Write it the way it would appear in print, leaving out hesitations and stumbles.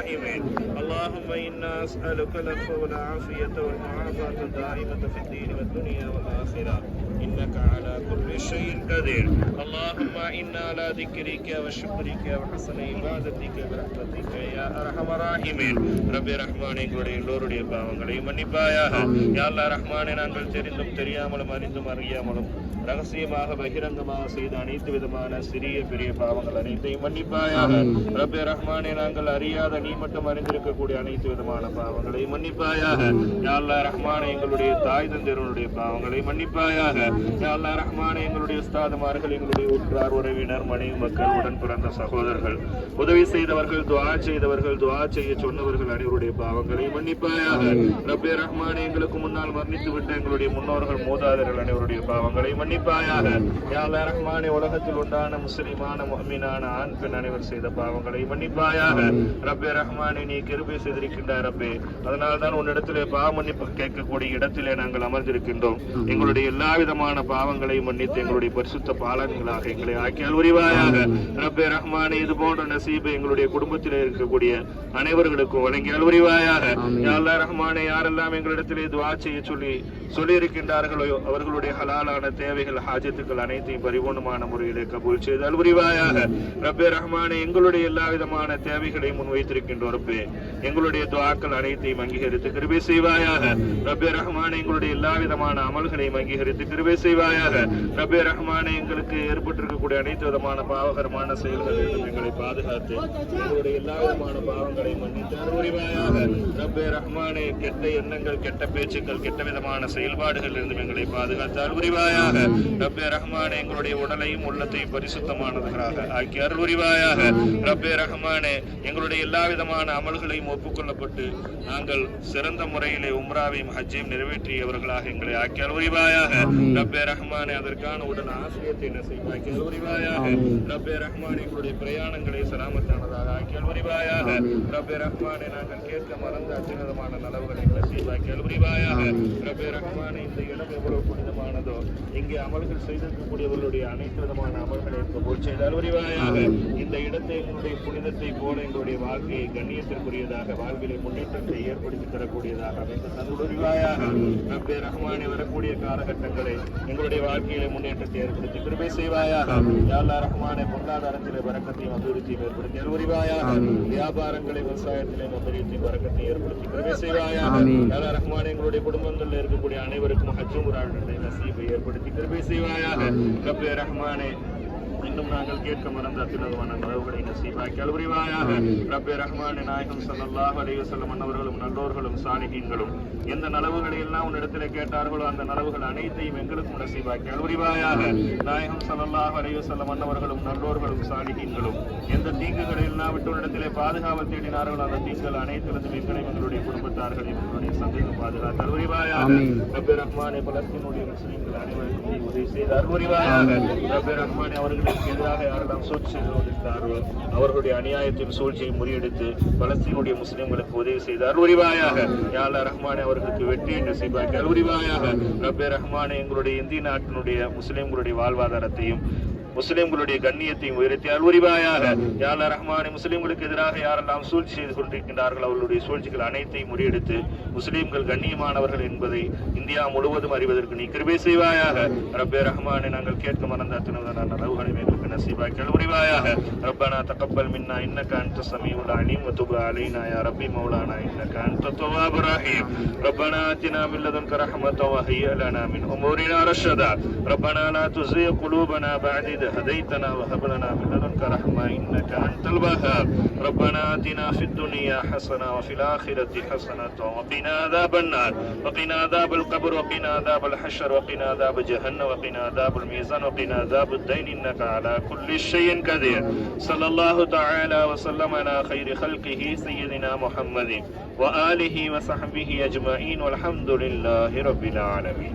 الراحمين. اللهم إنا نسألك العفو والعافية والمعافاة الدائمة في الدين والدنيا والآخرة إنك على كل شيء قدير. اللهم إنا على ذكرك وشكرك وحسن عبادتك برحمتك يا أرحم الراحمين. ரப்பே ரஹ்மானே, எங்களுடைய எல்லோருடைய பாவங்களை மன்னிப்பாயாக. யா அல்லாஹ் ரஹ்மானே, நாங்கள் தெரிந்தும் தெரியாமலும் அறிந்தும் அறியாமலும் ரகசியமாக பகிரங்கமாக செய்த அனைத்து விதமான சிறிய பெரிய பாவங்கள் அனைத்தையும் மன்னிப்பாயாக. ரப்பே ரஹ்மானே, நாங்கள் அறியாத நீ மட்டும் அறிந்திருக்கக்கூடிய அனைத்து விதமான பாவங்களை மன்னிப்பாயாக. யா அல்லாஹ் ரஹ்மானே, எங்களுடைய தாய் தந்தையருடைய பாவங்களை மன்னிப்பாயாக. யா அல்லாஹ் ரஹ்மானே, எங்களுடைய உஸ்தாதுமார்கள், எங்களுடைய உற்றார் உறவினர், மனைவி மக்கள், உடன் பிறந்த சகோதரர்கள், உதவி செய்தவர்கள், துஆ செய்தவர்கள், துஆ செய்ய சொன்னவர்கள் அனைவருடைய பாவங்களை மன்னிப்பாயாக. ரப்பே ரஹ்மானே, எங்களுக்கு முன்னால் மரணித்து விட்ட எங்களுடைய முன்னோர்கள் மூதாதையர்கள் அனைவருடைய பாவங்களை மன்னிப்பாயாக. யா அல்லாஹ் ரஹ்மானே, உலகத்தில் உண்டான முஸ்லிமான முஃமினான ஆண் பெண் அனைவர் செய்த பாவங்களை மன்னிப்பாயாக. ரப்பே ரஹ்மானே, நீ கிருபை செய்திருக்கின்றாய் ரப்பே, அதனால் தான் உன்னிடத்திலே பாவ மன்னிப்பு கேட்கக்கூடிய இடத்திலே நாங்கள் அமர்ந்திருக்கின்றோம். எங்களுடைய எல்லா விதமான பாவங்களை மன்னித்து எங்களுடைய பரிசுத்த பாலன்களாக எங்களை ஆக்கியால் உரிவாயாக. ரப்பே ரஹ்மானே, இது போன்ற நசீபை எங்களுடைய குடும்பத்திலே இருக்கக்கூடிய அனைவர்களுக்கும் வழங்கியால் உரிவாயாக. யா அல்லாஹ் ரஹ்மானே, யாரெல்லாம் எங்களிடத்திலே துஆ செய்ய சொல்லி இருக்கின்றார்களோ அவர்களுடைய ஹலாலான தேவைகள், ஹாஜத்துக்கள் அனைத்தையும் பரிபூர்ணமான முறையிலே கபூல் செய்தால் உரிவாயாக. ரப்பே ரஹ்மானே, எங்களுடைய எல்லா விதமான தேவைகளை முன்வைத்திருக்கின்றோம் ரப்பே, எங்களுடைய துஆக்கள் அனைத்தையும் அங்கீகரித்து கிருபை செய்வாயாக. ரப்பே ரஹ்மானே, எங்களுடைய எல்லா விதமான அமல்களையும் அங்கீகரித்து கிருபை செய்வாயாக. ரப்பே ரஹ்மானே, எங்களுக்கு ஏற்பட்டிருக்கக்கூடிய அனைத்து விதமான பாவகரமான செயல்களிலிருந்து எங்களை பாதுகாத்து எங்களுடைய எல்லா விதமான பாவங்களை மன்னித்து அருள்வாயாக. ரப்பே ரஹ்மானே, கெட்ட எண்ணங்கள், கெட்ட பேச்சுக்கள், கெட்ட விதமான செயல்பாடுகள் இருந்து எங்களை பாதுகாத்து அருள்வாயாக. ரப்பே ரஹ்மானே, எங்களுடைய உடலையும் உள்ளத்தையும் பரிசுத்தமானவர்களாக ஆக்கி அருள்வாயாக. ரப்பே ரஹ்மானே, எங்களுடைய எல்லா விதமான அமல்களையும் ஒப்புக்கொள்ளப்பட்டு நாங்கள் சிறந்த முறையிலே உம்ராவையும் ஹஜ்ஜையும் நிறைவேற்றியவர்களாக எங்களை ஆக்கி அருள்வாயாக. ரப்பே ரஹ்மானே, அதற்கான உடல் ஆசிரியத்தை நசீபாக்கி அருள்வாயாக. ரப்பே ரஹ்மானே, எங்களுடைய பிரயாணங்களை சலாமத்தானதாக ஆக்கி அருள்வாயாக. ரப்பே ரஹ்மானே, நாங்கள் கேட்க மறந்த அச்சினதமான நலவுகளை நசீபாக்கி அருள்வாயாக. ரப்பே ரஹ்மானே, இந்த இடம் எவ்வளவு புனிதமானதோ இங்கே அமல்கள் செய்திருக்கக்கூடியவர்களுடைய அனைத்து விதமான அமல்களை கபூல் செய்து அருள்வாயாக. இந்த இடத்தை எங்களுடைய புனிதத்தை போல எங்களுடைய வாழ்க்கையை கண்ணியத்திற்குரியதாக, வாழ்விலை முன்னேற்றத்தை ஏற்படுத்தி தரக்கூடியதாக அமைந்து தந்துடுவாயாக. ரப்பே ரஹ்மானே, வரக்கூடிய காலகட்டங்களை எங்களுடைய வாழ்க்கையிலே முன்னேற்றத்தை ஏற்படுத்தி கிருபை செய்வாயாக. யா அல்லாஹ் ரஹ்மானே, பொருளாதாரத்திலே வரக்கத்தையும் அபிவிருத்தியும் ஏற்படுத்தி அருள்வாயாக. வியாபாரங்களை, விவசாயத்திலே அபிவிருத்தியும் வரக்கத்தையும் ஏற்படுத்தி கிருபை செய்வாயாக. யா அல்லாஹ் ரஹ்மானே, எங்களுடைய குடும்பங்களில் இருக்கக்கூடிய அனைவருக்கும் ஹஜ் உம்ராவுடைய நசீபை ஏற்படுத்தி கிருபை செய்வாயாக. ரப்பே ரஹ்மானே, இன்னும் நாங்கள் கேட்க மறந்த அத்தியுதமான நலவுகளை நசீபாக்கி அருள்வாயாக. ரப்பே ரஹ்மானே, நாயகம் ஸல்லல்லாஹு அலைஹி வஸல்லம் அன்னவர்களும் நல்லோர்களும் சாலிஹீன்களும் எந்த நலவுகளை எல்லாம் உன்னிடத்திலே கேட்டார்களோ அந்த நலவுகள் அனைத்தையும் எங்களுக்கும் நசீபாக்கி அருள்வாயாக. நாயகம் ஸல்லல்லாஹு அலைஹி வஸல்லம் அன்னவர்களும் நல்லோர்களும் சாலிஹீன்களும் எந்த தீங்குகளை எல்லாம் விட்டு உன்னிடத்திலே பாதுகாவல் தேடினார்களோ அந்த தீங்குகள் அனைத்திலிருந்தும் எங்களையும் எங்களுடைய குடும்பத்தார்களையும் எங்களுடைய சந்தையும் பாதுகாத்து அருள்வாயாக. ரப்பே ரஹ்மானே, பலஸ்தீனுடைய முஸ்லிம்கள் அனைவருக்கும் நீ உதவி செய்து அருள்வாயாக. ரப்பே ரஹ்மானே, அவர்களுக்கு எதிராக யாரெல்லாம் சூழ்ச்சி செய்திருந்தார்களோ அவர்களுடைய அநியாயத்தையும் சூழ்ச்சியை முறியடித்து பலஸ்தீனுடைய முஸ்லிம்களுக்கு உதவி செய்து அருள்வாயாக. யா அல்லாஹ் ரஹ்மானே, அவர்களுக்கு வெற்றியை நசீபாக்கி அருள்வாயாக. ரப்பே ரஹ்மானே, எங்களுடைய இந்திய நாட்டினுடைய முஸ்லிம்களுடைய வாழ்வாதாரத்தையும் முஸ்லிம்களுடைய கண்ணியத்தையும் உயர்த்தி அருள்வாயாக. யா அல்லாஹ் ரஹ்மானே, முஸ்லிம்களுக்கு எதிராக யாரெல்லாம் சூழ்ச்சி செய்து கொண்டிருக்கின்றார்கள் அவர்களுடைய சூழ்ச்சிகள் அனைத்தையும் முறியடித்து முஸ்லிம்கள் கண்ணியமானவர்கள் என்பதை இந்தியா முழுவதும் அறிவதற்கு நீ கிருபை செய்வாயாக. ரப்பே ரஹ்மானே, நாங்கள் கேட்க மறந்த அத்தனை நலவுகளை எங்களுக்கு நசீபாக்கி அருள்வாயாக. ரப்பனா தகப்பல் மின்னா இன்னக அன்த ஸமீஉல் அலீம் வ துப் அலைனா யா ரப்பி மௌலானா இன்னக அன்த தவ்வாபுர் ரஹீம். ரப்பனா ஆத்தினா மின் லதுன்க ரஹ்மத்தன் வ ஹய்யிஅ லனா மின் உமூரினா ரஷதா. ரப்பனா லா துஸிக் குலூபனா பஅத هديتنا وهب لنا من لدنك رحمة إنك أنت الوهاب. ربنا آتنا في الدنيا حسنة وفي الآخرة حسنة وقنا عذاب النار وقنا عذاب القبر وقنا عذاب الحشر وقنا عذاب جهنم وقنا عذاب الميزان وقنا عذاب الدين إنك على كل شيء قدير. صلى الله تعالى وسلم على خير خلقه سيدنا محمد وآله وصحبه أجمعين والحمد لله رب العالمين.